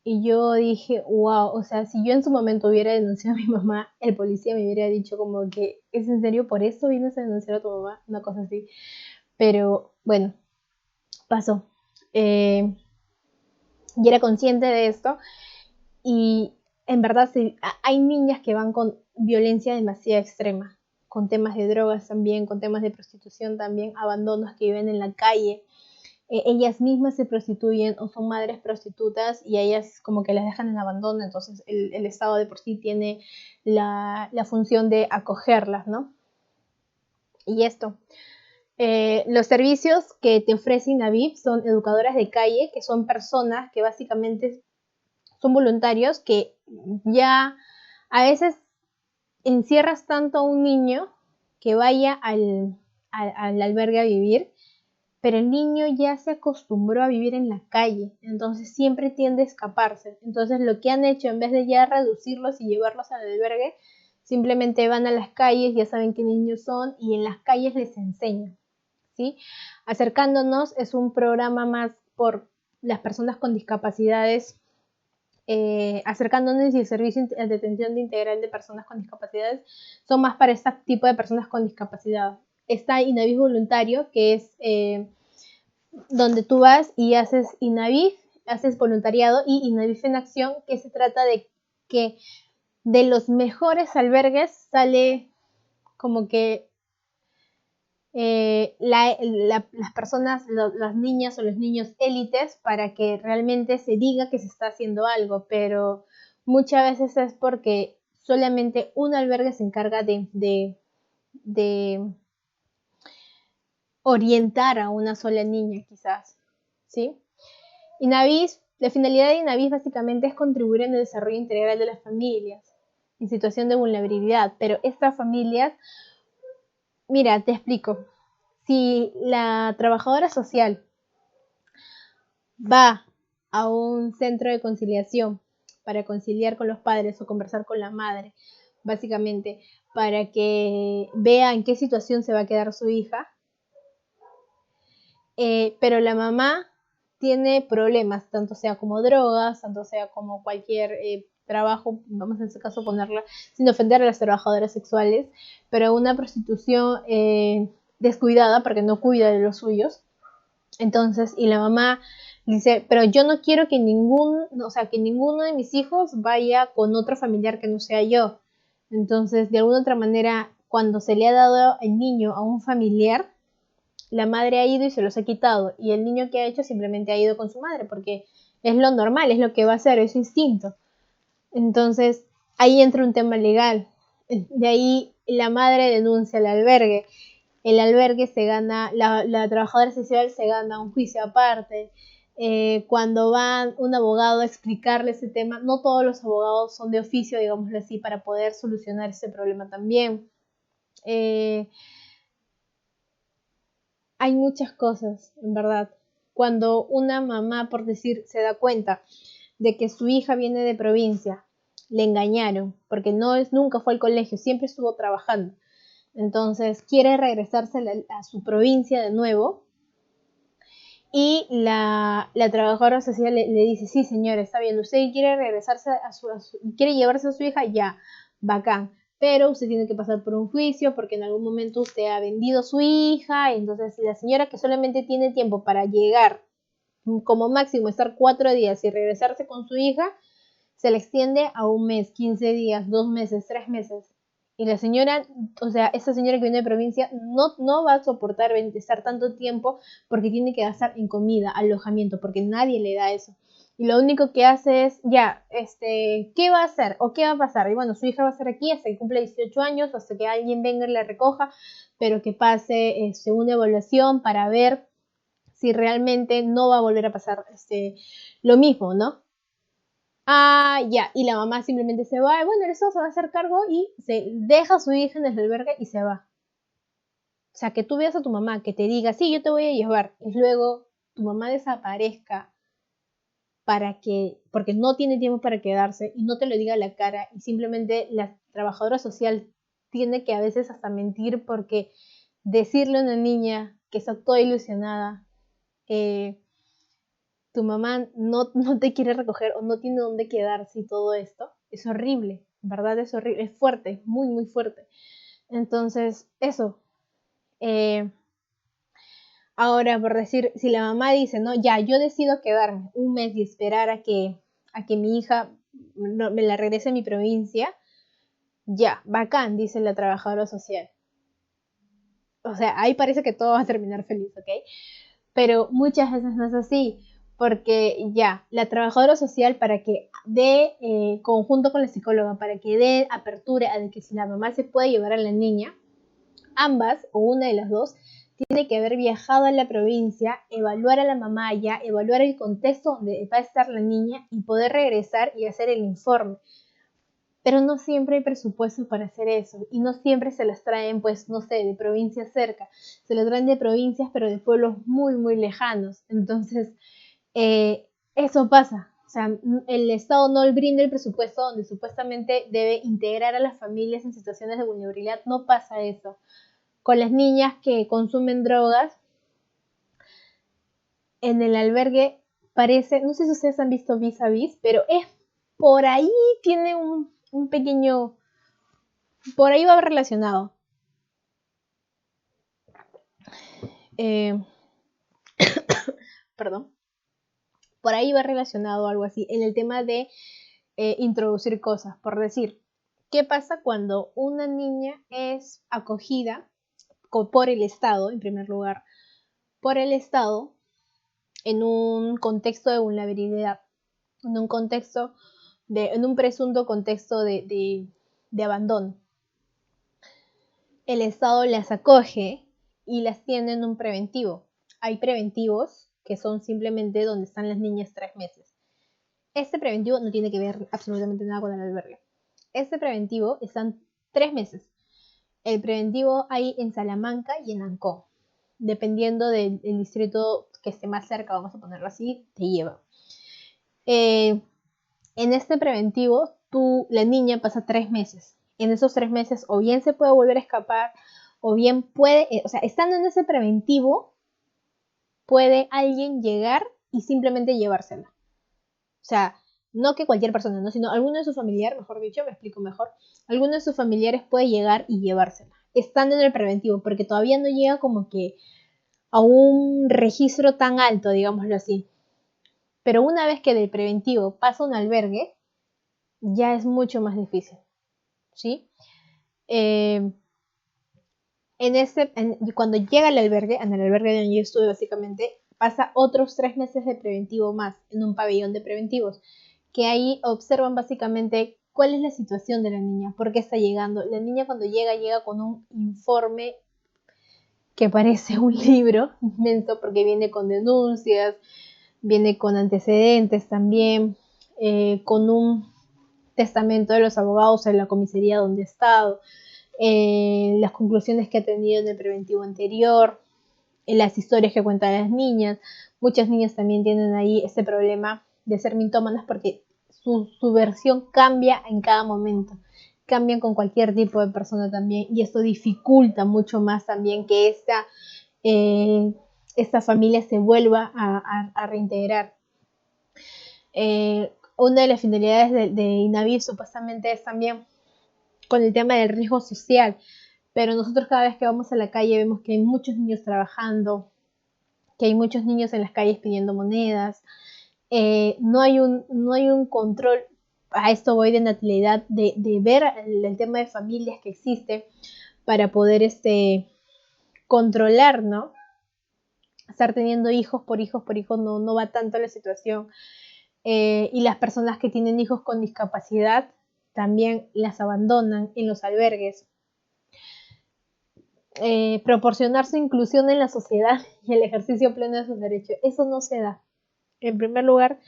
y yo dije, wow, o sea, si yo en su momento hubiera denunciado a mi mamá, el policía me hubiera dicho como que, ¿es en serio? ¿Por eso vienes a denunciar a tu mamá? Una cosa así. Pero bueno, pasó. Eh, y era consciente de esto. Y en verdad sí, hay niñas que van con violencia demasiado extrema, con temas de drogas también, con temas de prostitución también, abandonos que viven en la calle. Ellas mismas se prostituyen o son madres prostitutas y ellas como que las dejan en abandono, entonces el Estado de por sí tiene la función de acogerlas, ¿no? Y esto. Los servicios que te ofrece INAVIP son educadoras de calle, que son personas que básicamente son voluntarios que ya a veces encierras tanto a un niño que vaya al albergue a vivir, pero el niño ya se acostumbró a vivir en la calle, entonces siempre tiende a escaparse. Entonces lo que han hecho, en vez de ya reducirlos y llevarlos al albergue, simplemente van a las calles, ya saben qué niños son, y en las calles les enseñan, ¿sí? Acercándonos es un programa más por las personas con discapacidades, acercándonos, y el servicio de atención integral de personas con discapacidades son más para este tipo de personas con discapacidad. Está Innavis Voluntario, que es donde tú vas y haces Innavis, haces voluntariado, y Innavis en Acción, que se trata de que de los mejores albergues sale como que las personas, las niñas o los niños élites, para que realmente se diga que se está haciendo algo, pero muchas veces es porque solamente un albergue se encarga de orientar a una sola niña, quizás, ¿sí? Innavis, la finalidad de Innavis básicamente es contribuir en el desarrollo integral de las familias en situación de vulnerabilidad, pero estas familias, mira, te explico. Si la trabajadora social va a un centro de conciliación para conciliar con los padres o conversar con la madre, básicamente, para que vea en qué situación se va a quedar su hija, pero la mamá tiene problemas, tanto sea como drogas, tanto sea como cualquier trabajo, vamos en este caso ponerla, sin ofender a las trabajadoras sexuales, pero una prostitución descuidada porque no cuida de los suyos. Entonces, y la mamá dice, pero yo no quiero que que ninguno de mis hijos vaya con otro familiar que no sea yo. Entonces, de alguna otra manera, cuando se le ha dado el niño a un familiar, la madre ha ido y se los ha quitado, y el niño que ha hecho simplemente ha ido con su madre, porque es lo normal, es lo que va a hacer, es su instinto. Entonces, ahí entra un tema legal. De ahí la madre denuncia al albergue. El albergue se gana, la trabajadora social se gana un juicio aparte. Cuando va un abogado a explicarle ese tema, no todos los abogados son de oficio, digámoslo así, para poder solucionar ese problema también. Hay muchas cosas, en verdad. Cuando una mamá, por decir, se da cuenta de que su hija viene de provincia, le engañaron, porque nunca fue al colegio, siempre estuvo trabajando. Entonces quiere regresarse a su provincia de nuevo, y la trabajadora social le dice, sí señora, está bien, usted quiere regresarse quiere llevarse a su hija, ya, bacán, pero usted tiene que pasar por un juicio porque en algún momento usted ha vendido a su hija. Entonces la señora, que solamente tiene tiempo para llegar, como máximo estar 4 días y regresarse con su hija, se le extiende a 1 mes, 15 días, 2 meses, 3 meses. Y la señora, o sea, esa señora que viene de provincia no va a soportar estar tanto tiempo, porque tiene que gastar en comida, alojamiento, porque nadie le da eso. Y lo único que hace es, ya, ¿qué va a hacer? ¿O qué va a pasar? Y bueno, su hija va a estar aquí hasta que cumple 18 años, hasta que alguien venga y la recoja, pero que pase una evaluación para ver si realmente no va a volver a pasar lo mismo, ¿no? Ah, ya, y la mamá simplemente se va, y bueno, el Estado se va a hacer cargo y se deja a su hija en el albergue y se va. O sea, que tú veas a tu mamá que te diga, sí, yo te voy a llevar, y luego tu mamá desaparezca porque no tiene tiempo para quedarse y no te lo diga a la cara, y simplemente la trabajadora social tiene que a veces hasta mentir, porque decirle a una niña que está toda ilusionada, tu mamá no te quiere recoger o no tiene dónde quedarse, y todo esto, es horrible, ¿verdad? Es horrible, es fuerte, es muy, muy fuerte. Entonces, eso. Eh, Ahora, por decir, si la mamá dice, no, ya, yo decido quedarme 1 mes y esperar a que mi hija me la regrese a mi provincia, ya, bacán, dice la trabajadora social. O sea, ahí parece que todo va a terminar feliz, ¿ok? Pero muchas veces no es así, porque ya, la trabajadora social, para que dé, conjunto con la psicóloga, para que dé apertura a de que si la mamá se puede llevar a la niña, ambas o una de las dos tiene que haber viajado a la provincia, evaluar a la mamá allá, evaluar el contexto donde va a estar la niña y poder regresar y hacer el informe. pero no siempre hay presupuesto para hacer eso, y no siempre se las traen, pues, no sé, de provincias cerca, se las traen de provincias, pero de pueblos muy, muy lejanos. Entonces, eso pasa. O sea, el Estado no brinda el presupuesto donde supuestamente debe integrar a las familias en situaciones de vulnerabilidad. No pasa eso. Con las niñas que consumen drogas, en el albergue parece, no sé si ustedes han visto Vis a Vis, pero es por ahí, tiene un pequeño, por ahí va relacionado. Eh, perdón. Por ahí va relacionado algo así, en el tema de introducir cosas. Por decir, ¿qué pasa cuando una niña es acogida por el Estado, en primer lugar, por el Estado en un contexto de vulnerabilidad, en un presunto contexto de abandono? El Estado las acoge y las tiene en un preventivo. Hay preventivos que son simplemente donde están las niñas 3 meses. Este preventivo no tiene que ver absolutamente nada con el albergue. Este preventivo están 3 meses. El preventivo hay en Salamanca y en Ancón. Dependiendo del distrito que esté más cerca, vamos a ponerlo así, te lleva. En este preventivo, la niña pasa 3 meses. En esos 3 meses, o bien se puede volver a escapar, o bien puede, o sea, estando en ese preventivo, puede alguien llegar y simplemente llevársela. O sea, no que cualquier persona, ¿no? Sino alguno de sus familiares, mejor dicho, me explico mejor, alguno de sus familiares puede llegar y llevársela, estando en el preventivo, porque todavía no llega como que a un registro tan alto, digámoslo así. Pero una vez que del preventivo pasa a un albergue, ya es mucho más difícil, ¿sí? Cuando llega al albergue, en el albergue donde yo estuve básicamente, pasa otros 3 meses de preventivo más, en un pabellón de preventivos, que ahí observan básicamente cuál es la situación de la niña, por qué está llegando. La niña cuando llega con un informe que parece un libro inmenso, porque viene con denuncias, viene con antecedentes también, con un testamento de los abogados en la comisaría donde ha estado, las conclusiones que ha tenido en el preventivo anterior, las historias que cuentan las niñas. Muchas niñas también tienen ahí ese problema de ser mitómanas porque su versión cambia en cada momento, cambian con cualquier tipo de persona también, y esto dificulta mucho más también que esta familia se vuelva a reintegrar. Una de las finalidades de INAVIF supuestamente es también con el tema del riesgo social, pero nosotros cada vez que vamos a la calle vemos que hay muchos niños trabajando, que hay muchos niños en las calles pidiendo monedas. No hay un control, a esto voy, de natalidad, de ver el tema de familias que existe para poder controlar, ¿no? Estar teniendo hijos por hijos no va tanto la situación. Y las personas que tienen hijos con discapacidad también las abandonan en los albergues. Proporcionar su inclusión en la sociedad y el ejercicio pleno de sus derechos, eso no se da. En primer lugar,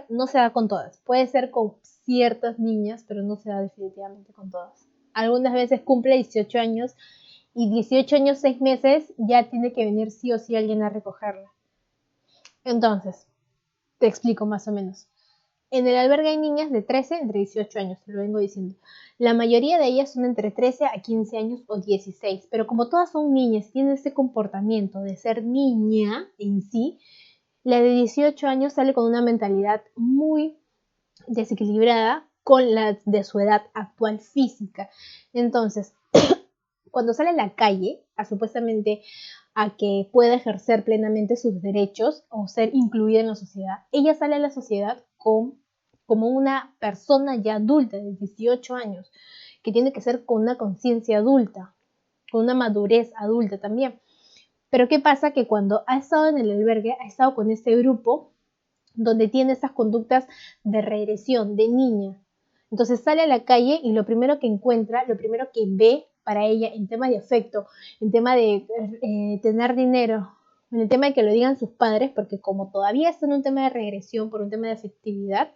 no se da con todas, puede ser con ciertas niñas, pero no se da definitivamente con todas. Algunas veces cumple 18 años y 18 años, 6 meses, ya tiene que venir sí o sí alguien a recogerla. Entonces, te explico más o menos. En el albergue hay niñas de 13 entre 18 años, te lo vengo diciendo. La mayoría de ellas son entre 13 a 15 años o 16, pero como todas son niñas y tienen ese comportamiento de ser niña en sí, la de 18 años sale con una mentalidad muy desequilibrada con la de su edad actual física. Entonces, cuando sale a la calle, supuestamente a que pueda ejercer plenamente sus derechos o ser incluida en la sociedad, ella sale a la sociedad como una persona ya adulta de 18 años, que tiene que ser con una conciencia adulta, con una madurez adulta también. Pero ¿qué pasa? Que cuando ha estado en el albergue, ha estado con este grupo donde tiene estas conductas de regresión, de niña. Entonces sale a la calle y lo primero que encuentra, lo primero que ve para ella en tema de afecto, en tema de tener dinero, en el tema de que lo digan sus padres, porque como todavía está en un tema de regresión, por un tema de afectividad,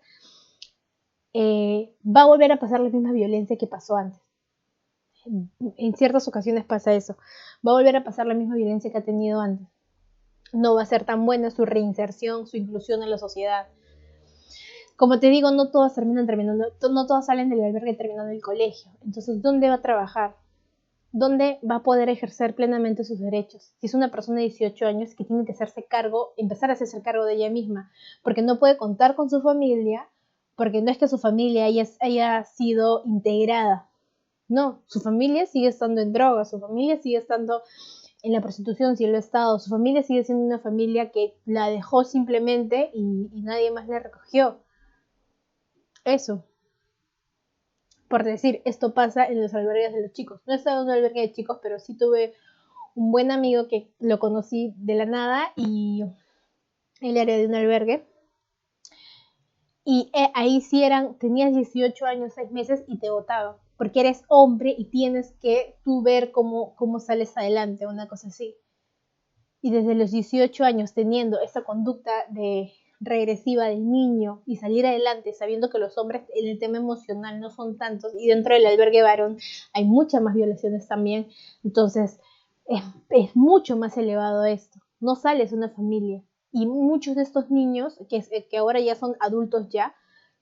va a volver a pasar la misma violencia que pasó antes. En ciertas ocasiones pasa eso. Va a volver a pasar la misma violencia que ha tenido antes. No va a ser tan buena su reinserción, su inclusión en la sociedad. Como te digo, no todas no todas salen del albergue terminando el colegio. Entonces, ¿dónde va a trabajar? ¿Dónde va a poder ejercer plenamente sus derechos? Si es una persona de 18 años que tiene que hacerse cargo, empezar a hacerse cargo de ella misma, porque no puede contar con su familia, porque no es que su familia haya sido integrada. No, su familia sigue estando en drogas, su familia sigue estando en la prostitución, si lo ha estado, su familia sigue siendo una familia que la dejó simplemente y nadie más la recogió. Eso, por decir, esto pasa en los albergues de los chicos. No he estado en un albergue de chicos, pero sí tuve un buen amigo que lo conocí de la nada y él era de un albergue. Y ahí sí tenías 18 años, 6 meses y te votaban, porque eres hombre y tienes que tú ver cómo sales adelante, una cosa así. Y desde los 18 años teniendo esa conducta regresiva del niño y salir adelante sabiendo que los hombres en el tema emocional no son tantos y dentro del albergue varón hay muchas más violaciones también, entonces es mucho más elevado esto. No sales de una familia y muchos de estos niños que ahora ya son adultos ya,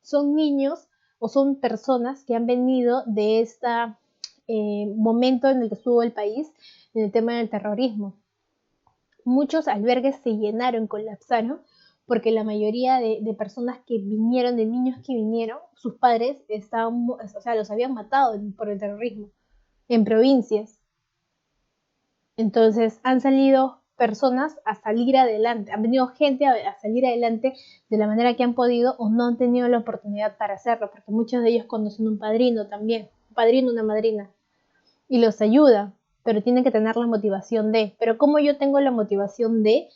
son niños o son personas que han venido de este momento en el que estuvo el país en el tema del terrorismo. Muchos albergues se llenaron, colapsaron, porque la mayoría de personas que vinieron, de niños que vinieron, sus padres los habían matado por el terrorismo en provincias. Entonces han salido personas a salir adelante, han venido gente a salir adelante de la manera que han podido o no han tenido la oportunidad para hacerlo, porque muchos de ellos conocen un padrino también, un padrino, una madrina, y los ayuda, pero tienen que tener la motivación de. Pero ¿cómo yo tengo la motivación de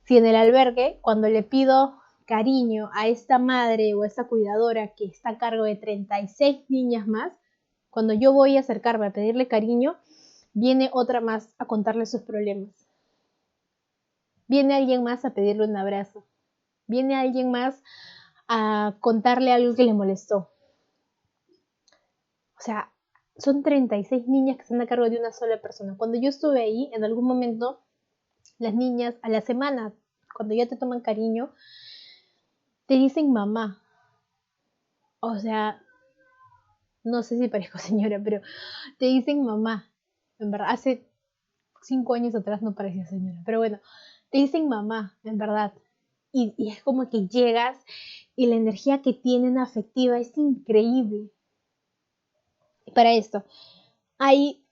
si en el albergue, cuando le pido cariño a esta madre o a esta cuidadora que está a cargo de 36 niñas más, cuando yo voy a acercarme a pedirle cariño, viene otra más a contarle sus problemas? Viene alguien más a pedirle un abrazo. Viene alguien más a contarle algo que le molestó. O sea, son 36 niñas que están a cargo de una sola persona. Cuando yo estuve ahí, en algún momento, las niñas a la semana, cuando ya te toman cariño, te dicen mamá. O sea, no sé si parezco señora, pero te dicen mamá. En verdad, hace 5 años atrás no parecía señora, pero bueno, te dicen mamá, en verdad. Y es como que llegas y la energía que tienen afectiva es increíble. Y para esto, hay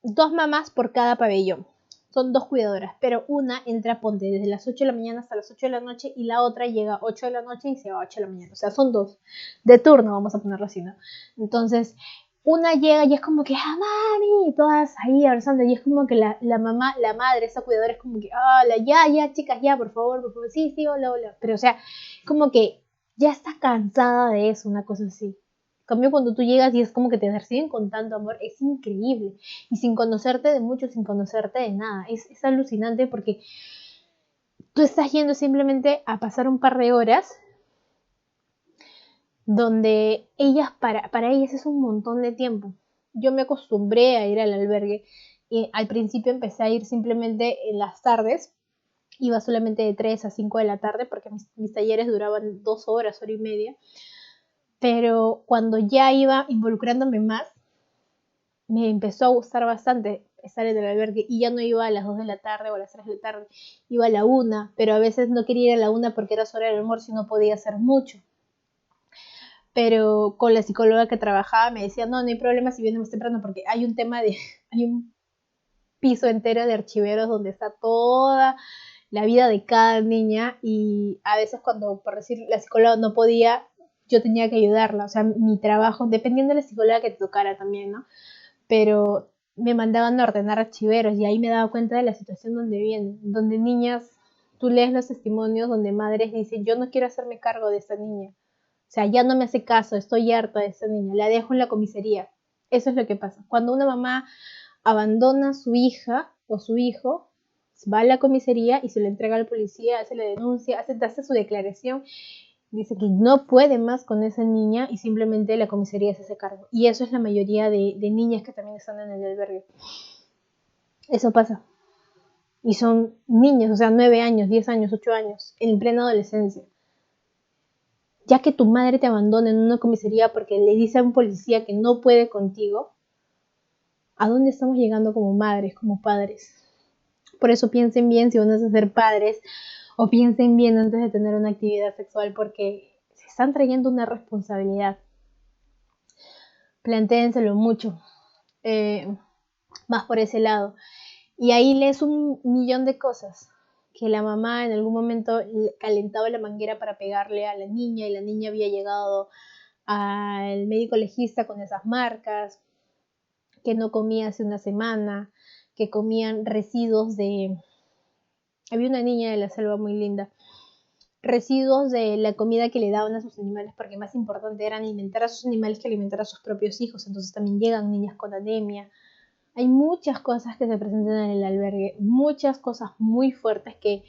2 mamás por cada pabellón. Son 2 cuidadoras, pero una entra, ponte, desde las 8 de la mañana hasta las 8 de la noche y la otra llega a 8 de la noche y se va a 8 de la mañana. O sea, son 2 de turno, vamos a ponerlo así, ¿no? Entonces, una llega y es como que, mami, y todas ahí abrazando, y es como que la mamá, la madre, esa cuidadora es como que, ya, chicas, ya, por favor, sí, hola. Pero, o sea, como que ya está cansada de eso, una cosa así. En cambio, cuando tú llegas y es como que te reciben con tanto amor, es increíble. Y sin conocerte de mucho, sin conocerte de nada. Es alucinante porque tú estás yendo simplemente a pasar un par de horas donde para ellas es un montón de tiempo. Yo me acostumbré a ir al albergue y al principio empecé a ir simplemente en las tardes. Iba solamente de 3 a 5 de la tarde porque mis talleres duraban 2 horas, hora y media. Pero cuando ya iba involucrándome más, me empezó a gustar bastante estar en el albergue y ya no iba a las 2 de la tarde o a las 3 de la tarde, iba a la 1, pero a veces no quería ir a la 1 porque era su hora del almuerzo y no podía hacer mucho. Pero con la psicóloga que trabajaba me decía, no hay problema si vienes más temprano porque hay hay un piso entero de archiveros donde está toda la vida de cada niña y a veces cuando, por decir, la psicóloga no podía, yo tenía que ayudarla, o sea, mi trabajo, dependiendo de la psicóloga que te tocara también, ¿no? Pero me mandaban a ordenar archiveros y ahí me daba cuenta de la situación donde vienen, donde niñas, tú lees los testimonios donde madres dicen, yo no quiero hacerme cargo de esta niña, o sea, ya no me hace caso, estoy harta de esta niña, la dejo en la comisaría. Eso es lo que pasa. Cuando una mamá abandona a su hija o su hijo, va a la comisaría y se le entrega al policía, se le denuncia, hace su declaración Dice que no puede más con esa niña y simplemente la comisaría se hace cargo. Y eso es la mayoría de niñas que también están en el albergue. Eso pasa. Y son niñas, o sea, 9 años, 10 años, 8 años, en plena adolescencia. Ya que tu madre te abandona en una comisaría porque le dice a un policía que no puede contigo, ¿a dónde estamos llegando como madres, como padres? Por eso piensen bien si van a ser padres, o piensen bien antes de tener una actividad sexual, porque se están trayendo una responsabilidad. Plantéenselo mucho, más por ese lado. Y ahí lees un millón de cosas. Que la mamá en algún momento calentaba la manguera para pegarle a la niña y la niña había llegado al médico legista con esas marcas, que no comía hace una semana, que comían residuos de... Había una niña de la selva muy linda, residuos de la comida que le daban a sus animales, porque más importante era alimentar a sus animales que alimentar a sus propios hijos. Entonces también llegan niñas con anemia. Hay muchas cosas que se presentan en el albergue, muchas cosas muy fuertes que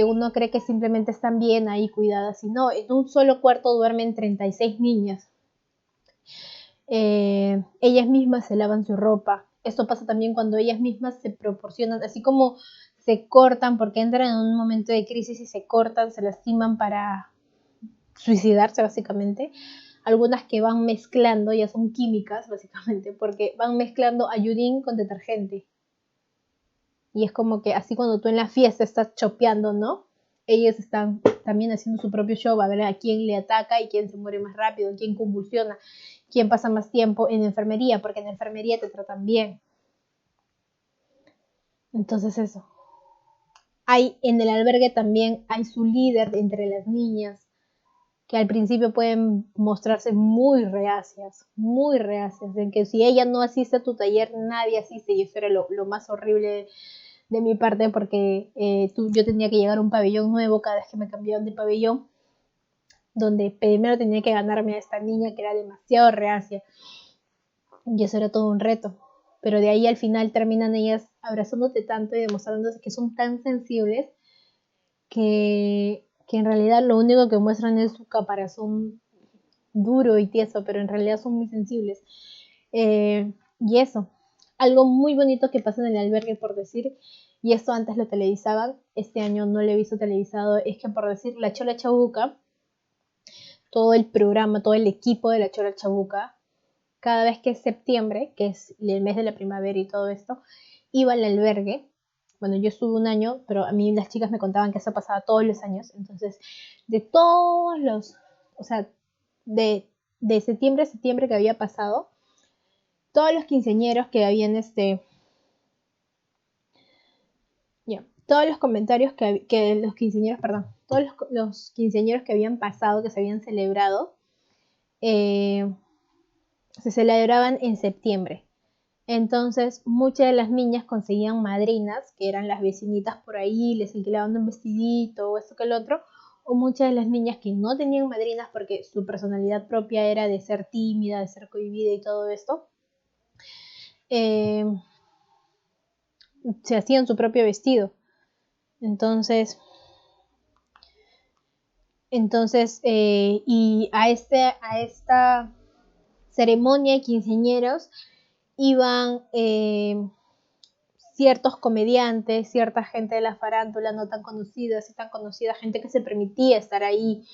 uno cree que simplemente están bien ahí cuidadas, y no, en un solo cuarto duermen 36 niñas. Ellas mismas se lavan su ropa. Esto pasa también cuando ellas mismas se proporcionan, así como se cortan porque entran en un momento de crisis y se cortan, se lastiman para suicidarse básicamente. Algunas que van mezclando, ya son químicas básicamente, porque van mezclando ayudín con detergente. Y es como que así cuando tú en la fiesta estás chopeando, ¿no? Ellos están también haciendo su propio show, a ver a quién le ataca y quién se muere más rápido, quién convulsiona, quién pasa más tiempo en enfermería, porque en enfermería te tratan bien. Entonces eso. Hay en el albergue también hay su líder entre las niñas, que al principio pueden mostrarse muy reacias, en que si ella no asiste a tu taller, nadie asiste, y eso era lo más horrible de mi parte, porque yo tenía que llegar a un pabellón nuevo cada vez que me cambiaban de pabellón, donde primero tenía que ganarme a esta niña que era demasiado reacia, y eso era todo un reto. Pero de ahí al final terminan ellas abrazándote tanto y demostrándose que son tan sensibles que en realidad lo único que muestran es su caparazón duro y tieso, pero en realidad son muy sensibles. Y eso, algo muy bonito que pasa en el albergue, por decir, y esto antes lo televisaban, este año no lo he visto televisado, es que, por decir, la Chola Chabuca, todo el programa, todo el equipo de la Chola Chabuca, cada vez que es septiembre, que es el mes de la primavera y todo esto, iba al albergue. Bueno, yo estuve un año, pero a mí las chicas me contaban que eso pasaba todos los años. Entonces, de todos los, o sea, de septiembre a septiembre que había pasado, todos los quinceañeros que habían todos los comentarios que los quinceañeros, perdón, todos los quinceañeros que habían pasado, que se habían celebrado, se celebraban en septiembre. Entonces muchas de las niñas conseguían madrinas, que eran las vecinitas por ahí, les alquilaban un vestidito o esto que el otro, o muchas de las niñas que no tenían madrinas porque su personalidad propia era de ser tímida, de ser cohibida y todo esto, se hacían su propio vestido. Entonces, y a esta ceremonia de quinceañeros iban ciertos comediantes, cierta gente de la farándula no tan conocida, así tan conocida, gente que se permitía estar ahí,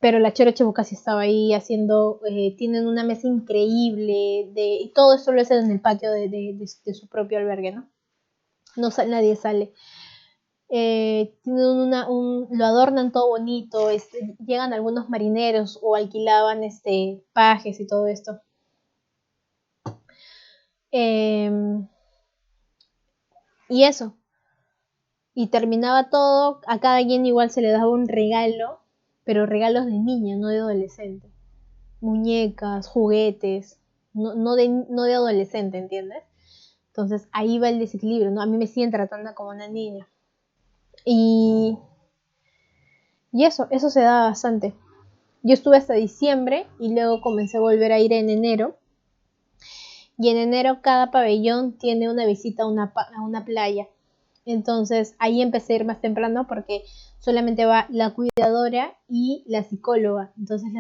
pero la Chora Chabuca sí estaba ahí haciendo, tienen una mesa increíble, y todo eso lo hacen en el patio de su propio albergue, ¿no? Nadie sale. Tienen lo adornan todo bonito, llegan algunos marineros o alquilaban pajes y todo esto. Y eso. Y terminaba todo, a cada quien igual se le daba un regalo, pero regalos de niña, no de adolescente. Muñecas, juguetes, no de adolescente, ¿entiendes? Entonces ahí va el desequilibrio, ¿no? A mí me siguen tratando como una niña. Y eso se da bastante. Yo estuve hasta diciembre y luego comencé a volver a ir en enero. Y en enero cada pabellón tiene una visita a una playa. Entonces ahí empecé a ir más temprano porque solamente va la cuidadora y la psicóloga. Entonces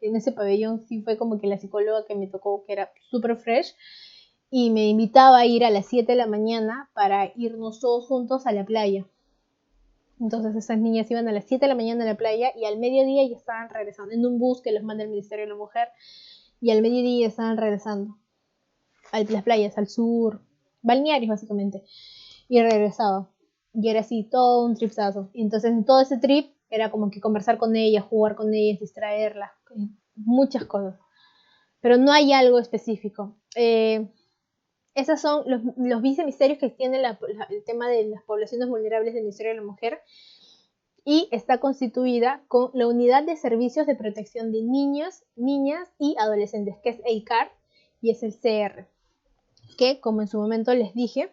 en ese pabellón sí fue como que la psicóloga que me tocó, que era súper fresh, y me invitaba a ir a las 7 de la mañana para irnos todos juntos a la playa. Entonces esas niñas iban a las 7 de la mañana a la playa y al mediodía ya estaban regresando en un bus que los manda el Ministerio de la Mujer, y al mediodía ya estaban regresando a las playas, al sur, balnearios básicamente, y regresaba. Y era así todo un tripsazo. Y entonces en todo ese trip era como que conversar con ellas, jugar con ellas, distraerlas, muchas cosas. Pero no hay algo específico. Esos son los viceministerios que extienden el tema de las poblaciones vulnerables del Ministerio de la Mujer, y está constituida con la Unidad de Servicios de Protección de Niños, Niñas y Adolescentes, que es el CAR, y es el CR, que como en su momento les dije,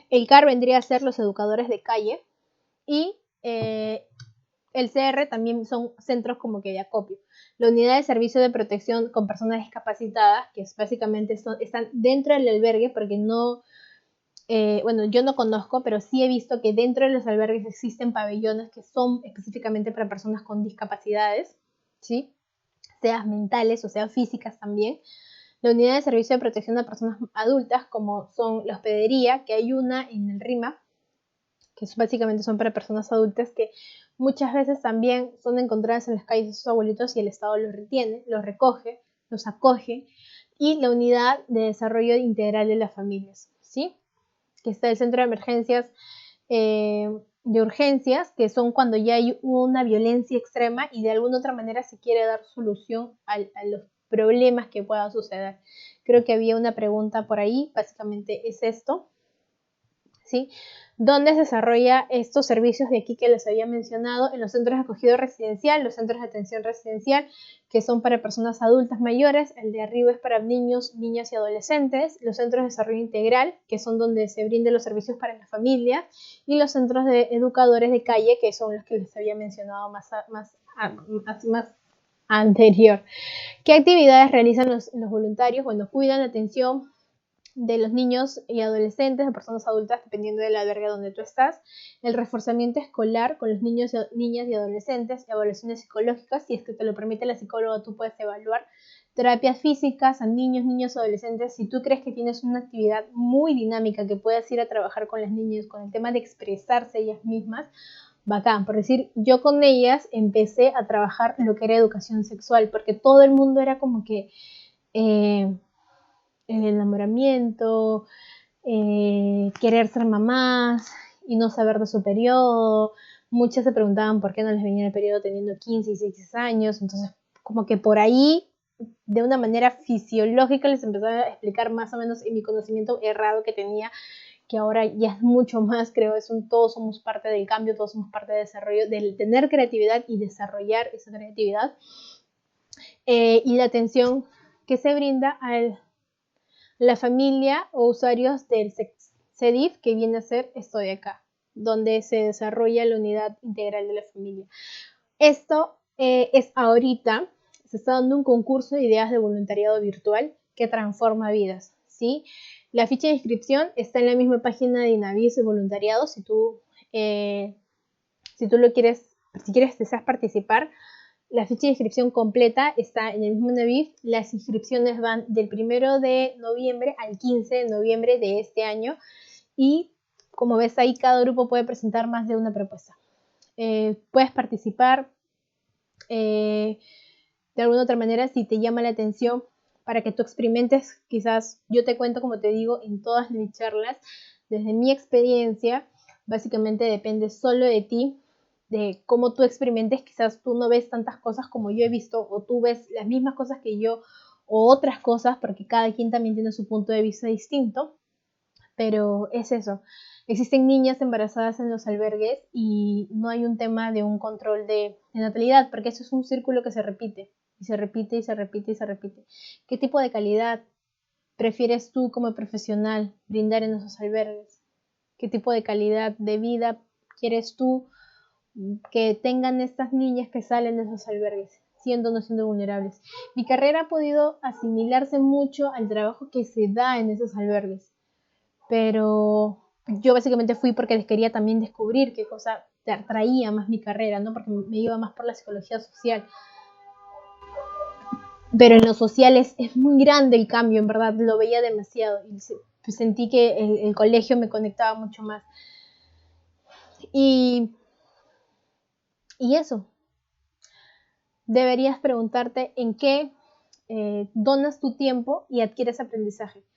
el CAR vendría a ser los educadores de calle, y el CR también son centros como que de acopio. La unidad de servicio de protección con personas discapacitadas, que es básicamente están dentro del albergue, porque no, bueno, yo no conozco, pero sí he visto que dentro de los albergues existen pabellones que son específicamente para personas con discapacidades, ¿sí? Sean mentales o sean físicas también. La unidad de servicio de protección a personas adultas, como son la hospedería, que hay una en el RIMA, que básicamente son para personas adultas que muchas veces también son encontradas en las calles de sus abuelitos y el Estado los retiene, los recoge, los acoge. Y la unidad de desarrollo integral de las familias, ¿sí? Que está el centro de emergencias, de urgencias, que son cuando ya hay una violencia extrema y de alguna otra manera se quiere dar solución a los problemas que puedan suceder. Creo que había una pregunta por ahí, básicamente es esto, ¿sí? ¿Dónde se desarrolla estos servicios de aquí que les había mencionado? En los centros de acogida residencial, los centros de atención residencial, que son para personas adultas mayores. El de arriba es para niños, niñas y adolescentes. Los centros de desarrollo integral, que son donde se brindan los servicios para las familias. Y los centros de educadores de calle, que son los que les había mencionado más anterior. ¿Qué actividades realizan los voluntarios? Bueno, cuidan la atención de los niños y adolescentes, de personas adultas, dependiendo del albergue donde tú estás, el reforzamiento escolar con los niños, niñas y adolescentes, evaluaciones psicológicas, si es que te lo permite la psicóloga, tú puedes evaluar terapias físicas a niños, niñas, adolescentes. Si tú crees que tienes una actividad muy dinámica que puedas ir a trabajar con las niñas, con el tema de expresarse ellas mismas, bacán. Por decir, yo con ellas empecé a trabajar lo que era educación sexual, porque todo el mundo era como que el enamoramiento, querer ser mamás y no saber de su periodo. Muchas se preguntaban por qué no les venía el periodo teniendo 15 y 16 años. Entonces, como que por ahí, de una manera fisiológica, les empezaba a explicar más o menos en mi conocimiento errado que tenía, que ahora ya es mucho más, creo, todos somos parte del cambio, todos somos parte del desarrollo, del tener creatividad y desarrollar esa creatividad. Y la atención que se brinda al la familia o usuarios del CEDIF, que viene a ser esto de acá, donde se desarrolla la unidad integral de la familia. Esto es ahorita, se está dando un concurso de ideas de voluntariado virtual que transforma vidas, ¿sí? La ficha de inscripción está en la misma página de Inavis de voluntariado. Si tú lo quieres, si deseas participar, la ficha de inscripción completa está en el mismo Naviv. Las inscripciones van del 1 de noviembre al 15 de noviembre de este año. Y como ves ahí, cada grupo puede presentar más de una propuesta. Puedes participar de alguna otra manera si te llama la atención para que tú experimentes. Quizás yo te cuento, como te digo, en todas mis charlas, desde mi experiencia, básicamente depende solo de ti, de cómo tú experimentes. Quizás tú no ves tantas cosas como yo he visto, o tú ves las mismas cosas que yo, o otras cosas, porque cada quien también tiene su punto de vista distinto, pero es eso. Existen niñas embarazadas en los albergues y no hay un tema de un control de natalidad, porque eso es un círculo que se repite, y se repite, y se repite, y se repite. ¿Qué tipo de calidad prefieres tú como profesional brindar en esos albergues? ¿Qué tipo de calidad de vida quieres tú que tengan estas niñas que salen de esos albergues, siendo o no siendo vulnerables? Mi carrera ha podido asimilarse mucho al trabajo que se da en esos albergues. pero yo básicamente fui porque les quería también descubrir qué cosa te atraía más mi carrera, ¿no? Porque me iba más por la psicología social. Pero en lo social es muy grande el cambio, en verdad, lo veía demasiado y sentí que el colegio me conectaba mucho más. Y, y eso, deberías preguntarte en qué donas tu tiempo y adquieres aprendizaje.